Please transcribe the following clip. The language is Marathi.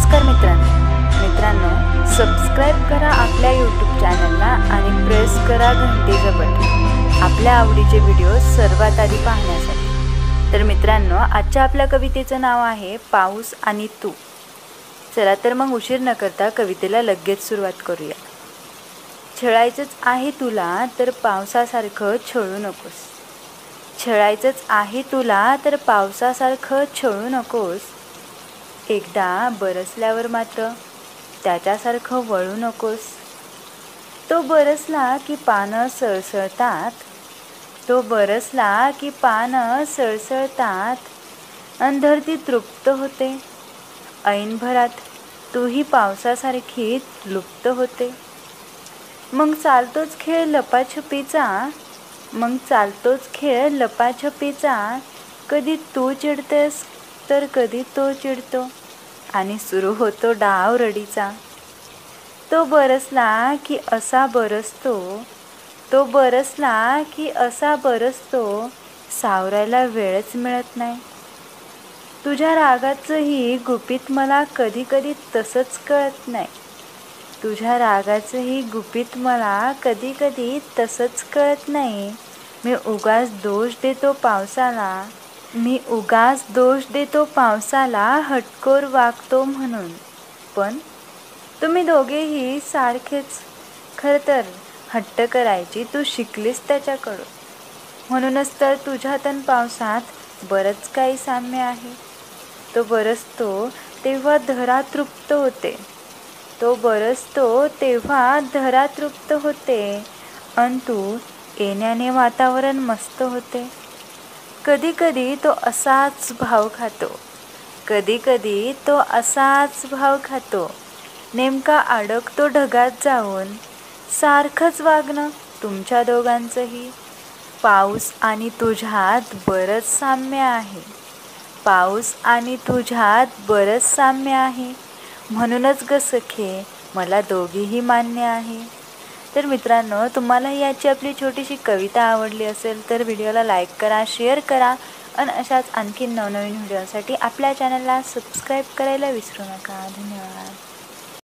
नमस्कार मित्रांनो, सबस्क्राइब करा आपल्या यूट्यूब चॅनलला आणि प्रेस करा घंटेचं बटन आपल्या आवडीचे व्हिडिओ सर्वात आधी पाहण्यासाठी। तर मित्रांनो, आजच्या आपल्या कवितेचं नाव आहे पाऊस आणि तू। चला तर मग उशीर न करता कवितेला लगेच सुरुवात करूया। छळायचंच आहे तुला तर पावसासारखं छळू नकोस। छळायचंच आहे तुला तर पावसासारखं छळू नकोस। एकदा बरसल्यावर मात्र त्याच्यासारखं वळू नकोस। तो बरसला की पानं सळसळतात, तो बरसला की पानं सळसळतात अन धरती तृप्त होते। ऐनभरात तूही पावसासारखी लुप्त होते। मग चालतोच खेळ लपाछपीचा, मग चालतोच खेळ लपाछपीचा। कधी तू चिडतेस तर कधी तो चिडतो आणि सुरू होतो डाव रडीचा। तो बरसला की असा बरसतो, तो बरसला की असा बरसतो, सावरायला वेळच मिळत नाही। तुझ्या रागाचंही गुपित मला कधी कधी तसंच कळत नाही। तुझ्या रागाचंही गुपित मला कधी कधी तसंच कळत नाही। मी उगाच दोष देतो पावसाला, मी उगाच दोष देतो पावसाला, हटकोर वागतो म्हणून। पण तुम्ही दोघेही सारखेच, खरं तर हट्ट करायची तू शिकलीस त्याच्याकडून। म्हणूनच तर तुझ्यात अन पावसात बरंच काही साम्य आहे। तो बरसतो तेव्हा धरा तृप्त होते, तो बरसतो तेव्हा धरा तृप्त होते अन तू येण्याने वातावरण मस्त होते। कधी कधी तो असाच भाव खातो, कधी कधी तो असाच भाव खातो। नेमका अडकतो ढगात जाऊन, सारखंच वागणं तुमच्या दोघांचंही। पाऊस आणि तुझ्यात बरंच साम्य आहे, पाऊस आणि तुझ्यात बरंच साम्य आहे। म्हणूनच ग सखे मला दोघेही मान्य आहे। तर मित्रांनो, तुम्हाला याची आपली छोटीशी कविता आवडली असेल तर व्हिडिओला लाईक करा, शेअर करा आणि अशाच आणखी नवनवीन व्हिडिओसाठी आपल्या चॅनलला सबस्क्राईब करायला विसरू नका। धन्यवाद।